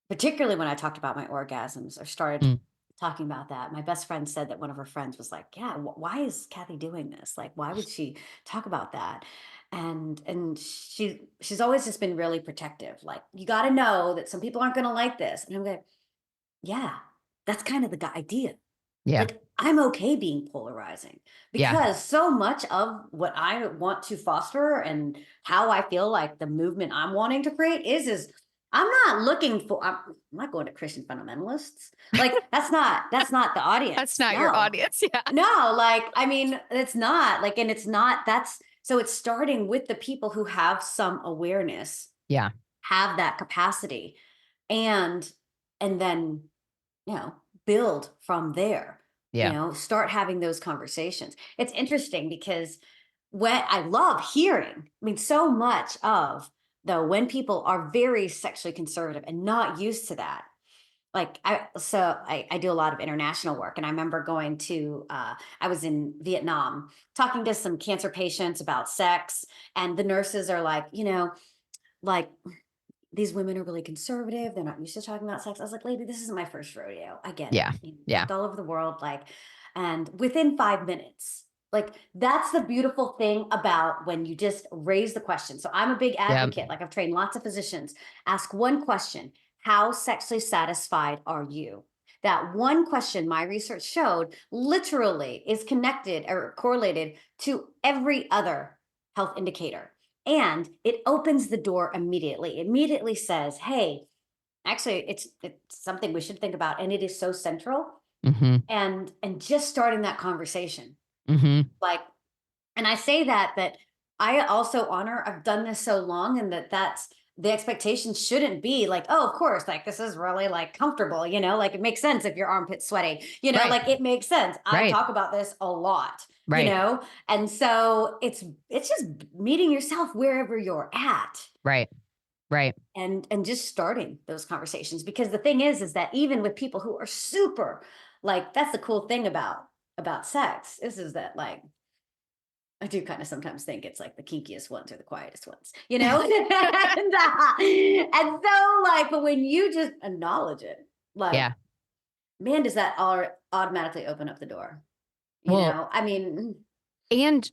particularly when I talked about my orgasms or started Mm, talking about that, my best friend said that one of her friends was like, "Yeah, why is Kathy doing this? Like, why would she talk about that?" And she's always just been really protective. Like, you got to know that some people aren't going to like this. And I'm like, "Yeah, that's kind of the idea." yeah. Like, I'm okay being polarizing Yeah. because so much of what I want to foster and how I feel like the movement I'm wanting to create is I'm not looking for I'm not going to Christian fundamentalists. Like, that's not the That's audience. not your No. audience. Yeah. No, like, I mean, it's not like, and it's not that's so it's starting with the people who have some awareness, Yeah. have that capacity, and then you know, build from there, Yeah. start having those conversations. It's interesting because when I love hearing, I mean, so much of though, when people are very sexually conservative and not used to that, like I do a lot of international work and I remember going to I was in Vietnam talking to some cancer patients about sex and the nurses are like, like these women are really conservative. They're not used to talking about sex. I was like, lady, this isn't my first rodeo. I get it. Yeah. Yeah. Worked all over the world. Like, and within 5 minutes, like that's the beautiful thing about when you just raise the question. So I'm a big Yeah. advocate. Like I've trained lots of physicians. Ask one question: how sexually satisfied are you? That one question, my research showed, literally is connected or correlated to every other health indicator. And it opens the door immediately. Immediately says, "Hey, actually, it's something we should think about." And it is so central. Mm-hmm. And just starting that conversation, Mm-hmm. like, and I say that I also honor. I've done this so long, and that's the expectation shouldn't be like, oh, of course, like this is really like comfortable, like it makes sense if your armpit's sweaty, Right. like it makes sense. I Right. talk about this a lot, Right. and so it's just meeting yourself wherever you're at Right. Right. and just starting those conversations because the thing is that even with people who are super like that's the cool thing about sex is that like I do kind of sometimes think it's like the kinkiest ones are the quietest ones, and so like, but when you just acknowledge it, like, Yeah. man, does that automatically open up the door? Well, I mean, and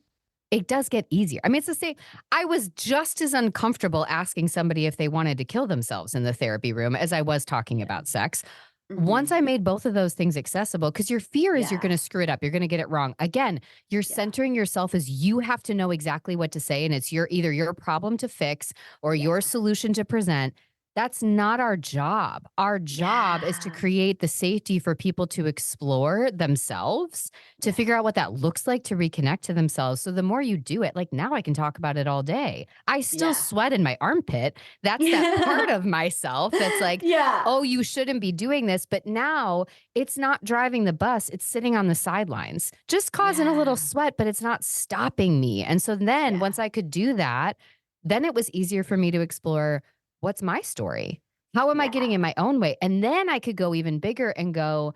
it does get easier. I mean, it's the same. I was just as uncomfortable asking somebody if they wanted to kill themselves in the therapy room as I was talking Yeah. about sex. Once Mhm. I made both of those things accessible, because your fear is you're Yeah. going to screw it up, you're going to get it wrong. Again, you're Yeah. centering yourself as you have to know exactly what to say, and it's either your problem to fix or your Yeah. solution to present. That's not our job. Our job is to Yeah. create the safety for people to explore themselves, to Yeah. figure out what that looks like, to reconnect to themselves. So the more you do it, like now I can talk about it all day. I still Yeah. sweat in my armpit. That's that part of myself that's like, Yeah. oh, you shouldn't be doing this. But now it's not driving the bus, it's sitting on the sidelines, just causing a little Yeah. sweat, but it's not stopping me. And so then Yeah. once I could do that, then it was easier for me to explore what's my story? How am I getting Yeah. in my own way? And then I could go even bigger and go,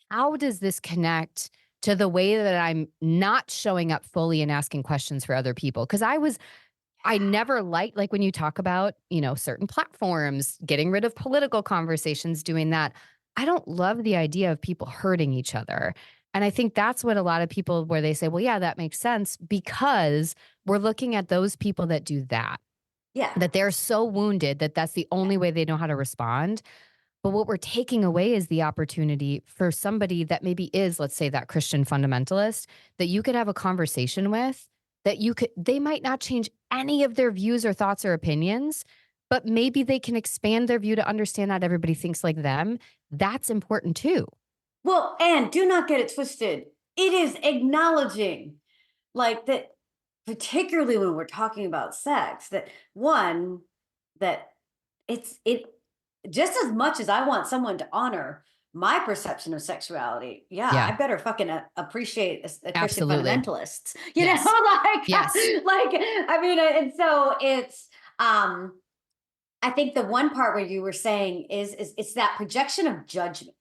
how does this connect to the way that I'm not showing up fully and asking questions for other people? Because I never liked, like when you talk about, certain platforms, getting rid of political conversations, doing that. I don't love the idea of people hurting each other. And I think that's what a lot of people, where they say, well, yeah, that makes sense because we're looking at those people that do that, Yeah. that they're so wounded that that's the Yeah. only way they know how to respond. But what we're taking away is the opportunity for somebody that maybe is, let's say, that Christian fundamentalist that you could have a conversation with, that they might not change any of their views or thoughts or opinions, but maybe they can expand their view to understand not everybody thinks like them. That's important too. Well, and do not get it twisted. It is acknowledging like that, particularly when we're talking about sex, that one, that it just as much as I want someone to honor my perception of sexuality, yeah, I Yeah, better fucking appreciate a Christian absolutely. fundamentalists, Yes. like, Yes. I mean, and so um, I think the one part where you were saying is it's that projection of judgment.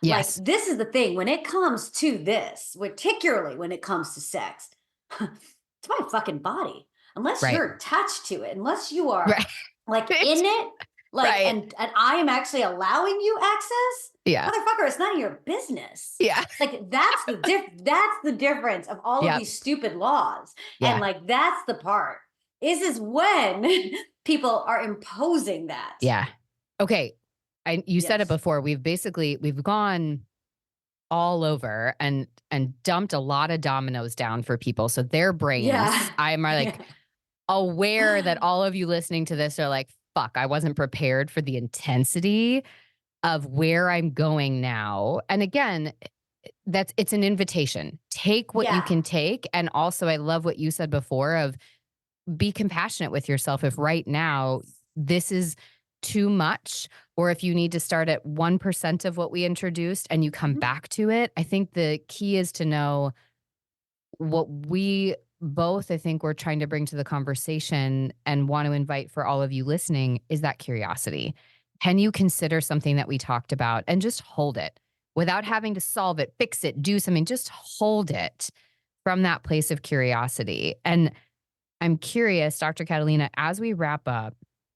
Like, Yes. this is the thing when it comes to this, particularly when it comes to sex, it's my fucking body. Unless Right. you're attached to it, unless you are Right. like in it, like, Right. and I am actually allowing you access, Yeah. motherfucker, it's none of your business. Yeah. Like that's the difference of all of Yep. these stupid laws. And Yeah. like that's the part is when people are imposing that. Yeah. Okay. You said it Yes. before. We've gone all over and dumped a lot of dominoes down for people. So their brains, Yeah. I'm like aware that all of you listening to this are like, fuck, I wasn't prepared for the intensity of where I'm going now. And again, it's an invitation. Take what you Yeah. can take. And also I love what you said before of be compassionate with yourself if right now this is too much, or if you need to start at 1% of what we introduced and you come Mhm. back to it. I think the key is to know what we both, I think, we're trying to bring to the conversation and want to invite for all of you listening is that curiosity. Can you consider something that we talked about and just hold it without having to solve it, fix it, do something? Just hold it from that place of curiosity. And I'm curious, Dr. Catalina, as we wrap up,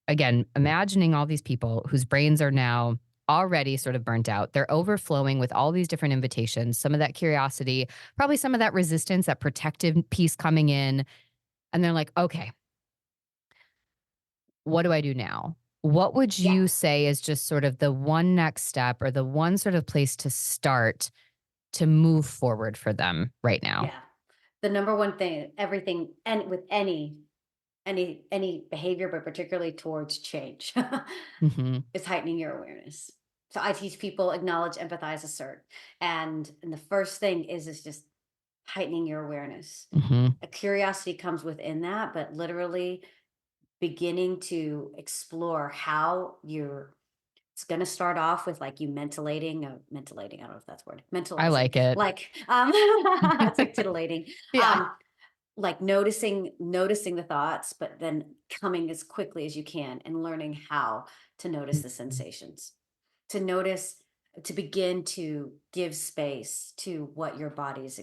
again, imagining all these people whose brains are now already sort of burnt out. They're overflowing with all these different invitations, some of that curiosity, probably some of that resistance, that protective piece coming in. And they're like, okay, what do I do now? What would Yeah. you say is just sort of the one next step or the one sort of place to start to move forward for them right now? Yeah. The number one thing, everything, and with any behavior, but particularly towards change, Hmm. is heightening your awareness. So I teach people acknowledge, empathize, assert. And the first thing is just heightening your awareness. Hmm. A curiosity comes within that, but literally beginning to explore how you're it's going to start off with like you mentalating, I don't know if that's a word, I mentalizing, like it. like it's like titillating, Yeah. like noticing the thoughts, but then coming as quickly as you can and learning how to notice the sensations, to notice, to begin to give space to what your body is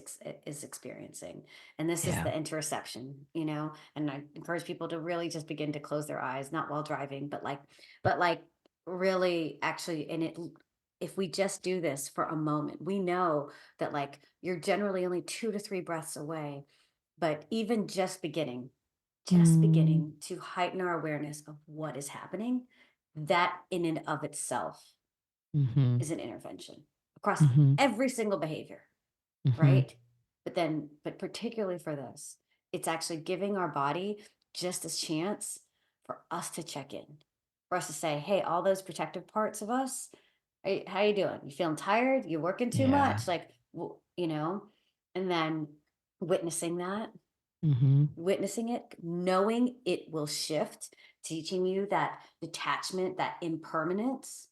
experiencing. And this is Yeah. the interoception, and I encourage people to really just begin to close their eyes, not while driving, but like really actually, and if we just do this for a moment, we know that like you're generally only 2 to 3 breaths away But even just Mm, beginning to heighten our awareness of what is happening, that in and of itself mm-hmm, is an intervention across mm-hmm, every single behavior, mm-hmm, right? But particularly for this, it's actually giving our body just a chance for us to check in, for us to say, hey, all those protective parts of us, hey, how you doing? You feeling tired? You working too yeah, much? Like, and then witnessing that, mm-hmm, witnessing it, knowing it will shift, teaching you that detachment, that impermanence,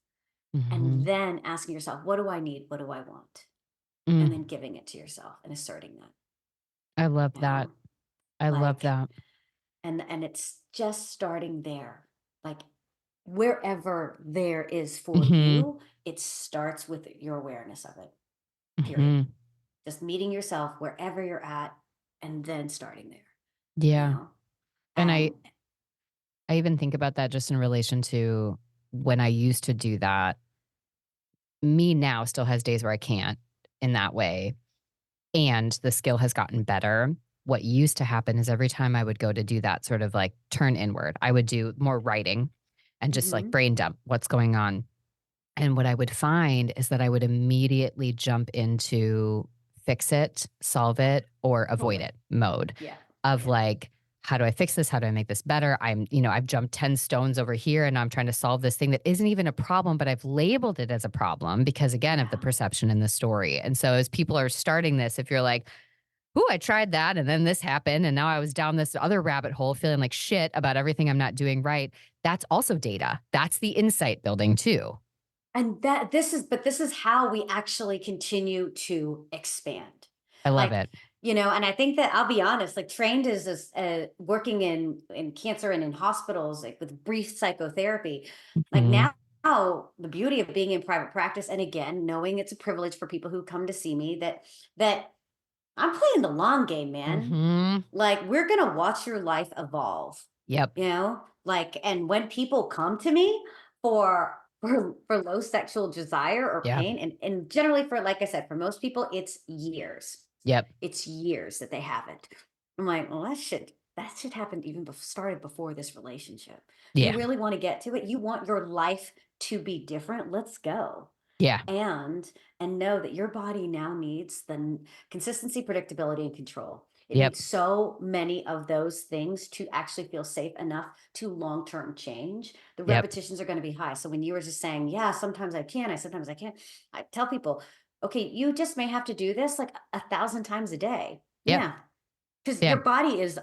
mm-hmm. and then asking yourself, what do I need? What do I want? And then Mm, giving it to yourself and asserting that, I love you that. know, I love like, that. and it's just starting there. Like wherever there is for Mm-hmm, you, it starts with your awareness of it, period. mm-hmm. Just meeting yourself wherever you're at and then starting there, you Yeah. know? And And I even think about that just in relation to when I used to do that. Me now still has days where I can't in that way. And the skill has gotten better. What used to happen is every time I would go to do that sort of like turn inward, I would do more writing and just like mhm. brain dump what's going on. And what I would find is that I would immediately jump into fix it, solve it, or avoid Totally. it mode Yeah. of Yeah. like, how do I fix this? How do I make this better? I've jumped 10 stones over here and I'm trying to solve this thing that isn't even a problem, but I've labeled it as a problem because, again, of the Yeah. perception in the story. And so, as people are starting this, if you're like, ooh, I tried that and then this happened and now I was down this other rabbit hole feeling like shit about everything I'm not doing right, that's also data. That's the insight building too. And that this is how we actually continue to expand. I love Like, it. and I think that I'll be honest, like trained as working in cancer and in hospitals, like with brief psychotherapy, like Mhm. now the beauty of being in private practice, and again, knowing it's a privilege for people who come to see me that I'm playing the long game, man. Mhm. Like we're gonna watch your life evolve, Yep. like, and when people come to me for low sexual desire or Yeah. pain, and generally for, like I said, for most people, Yep. it's years that they haven't. I'm like, well, that should happen even started before this relationship. You Yeah. really want to get to it. You want your life to be different. Let's go. Yeah. And know that your body now needs the consistency, predictability, and control. It Yep. needs so many of those things to actually feel safe enough to long-term change. The Yep. repetitions are going to be high. So when you were just saying, yeah, sometimes I can, sometimes I can't, I tell people, okay, you just may have to do this like 1,000 times a day. Yep. Yeah, because Yeah. your body is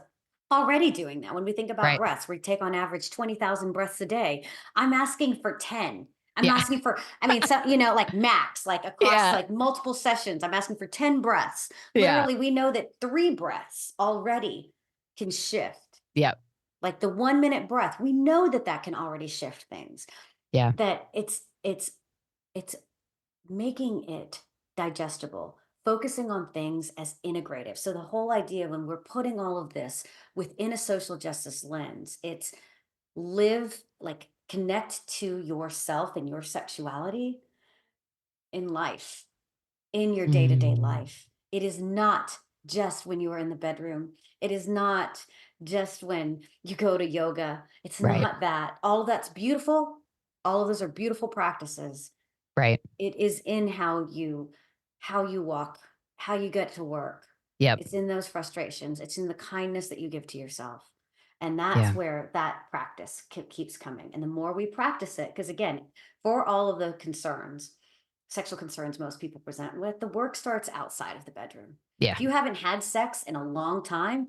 already doing that. When we think about Right. breaths, we take on average 20,000 breaths a day. I'm asking for 10. I'm Yeah. asking for, I mean, so, like max, like across Yeah. like multiple sessions, I'm asking for 10 breaths. Yeah. Literally, we know that 3 breaths already can shift. Yep. Like the 1 minute breath, we know that that can already shift things. Yeah. That it's making it digestible, focusing on things as integrative. So the whole idea when we're putting all of this within a social justice lens, it's live, like connect to yourself and your sexuality in life, in your day-to-day Mm. life. It is not just when you are in the bedroom. It is not just when you go to yoga. It's Right. not that. All of that's beautiful. All of those are beautiful practices. Right. It is in how you walk, how you get to work. Yep. It's in those frustrations. It's in the kindness that you give to yourself. And Yeah. that's where that practice keeps coming. And the more we practice it, because again, for all of the concerns, sexual concerns most people present with, the work starts outside of the bedroom. Yeah. If you haven't had sex in a long time,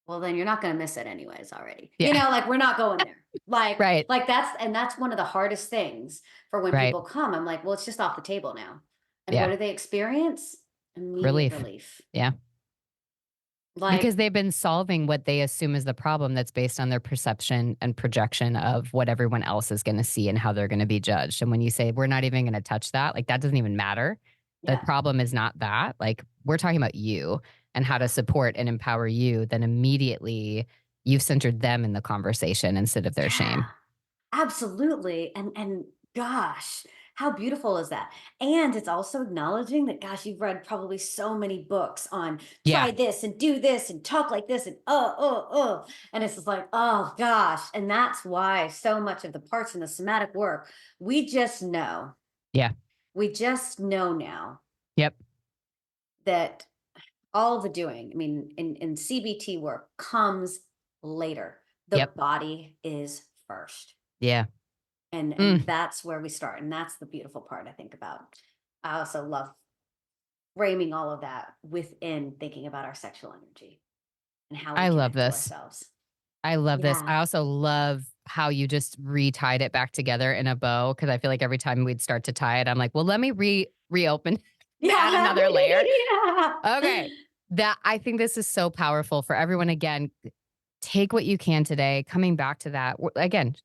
well, then you're not going to miss it anyways already. Yeah. Like we're not going there. Like, Right. like that's one of the hardest things for when Right. people come. I'm like, well, it's just off the table now. And what Yeah. do they experience? Immediate Relief. relief. Yeah. Because Like, they've been solving what they assume is the problem that's based on their perception and projection of what everyone else is going to see and how they're going to be judged. And when you say, we're not even going to touch that, like that doesn't even matter. The yeah, problem is not that. Like we're talking about you and how to support and empower you, then immediately you've centered them in the conversation instead of their yeah, shame. absolutely. And gosh, How beautiful is that? And it's also acknowledging that, gosh, you've read probably so many books on Yeah. try this and do this and talk like this and and it's just like, oh gosh. And that's why so much of the parts in the somatic work, we just know. Yeah. We just know now Yep. that all the doing, I mean, in CBT work comes later. The Yep. body is first. Yeah. And Mm, that's where we start. And that's the beautiful part I think about. I also love framing all of that within thinking about our sexual energy and how we I love connect to this. ourselves. I love this. I Yeah. also love how you just retied it back together in a bow because I feel like every time we'd start to tie it, I'm like, well, let me reopen and add Yeah. another layer. Yeah. Okay. That I think this is so powerful for everyone. Again, take what you can today. Coming back to that again,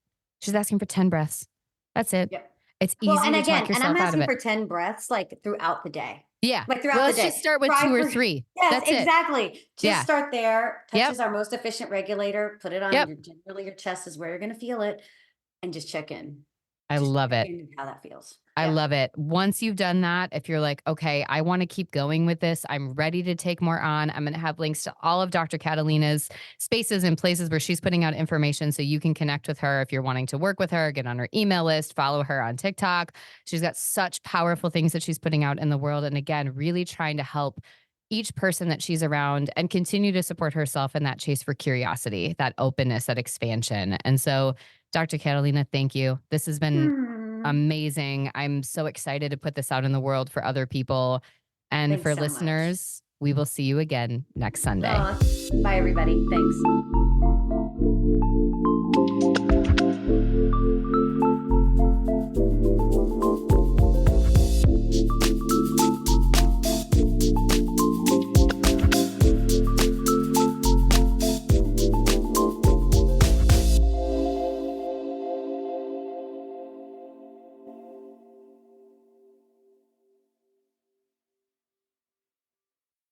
she's asking for 10 breaths. That's it. Yep. It's Well, easy and to talk again, and I'm yourself out of asking it. for 10 breaths like throughout the day. Yeah. Like Well, throughout the let's just day. start with Try 2 or for 3. yes, That's it. exactly. Just Yeah. start there. Touch Yep. is our most efficient regulator. Put it on Yep. your generally your chest is where you're gonna feel it. And just check in. I Just love check it. in with how that feels. I Yeah. love it. Once you've done that, if you're like, okay, I want to keep going with this, I'm ready to take more on. I'm going to have links to all of Dr. Catalina's spaces and places where she's putting out information so you can connect with her if you're wanting to work with her, get on her email list, follow her on TikTok. She's got such powerful things that she's putting out in the world. And again, really trying to help each person that she's around and continue to support herself in that chase for curiosity, that openness, that expansion. And so, Dr. Catalina, thank you. This has been Hmm. amazing. I'm so excited to put this out in the world for other people. And Thanks for so much. listeners, we will see you again next Sunday. Oh, bye everybody. Thanks.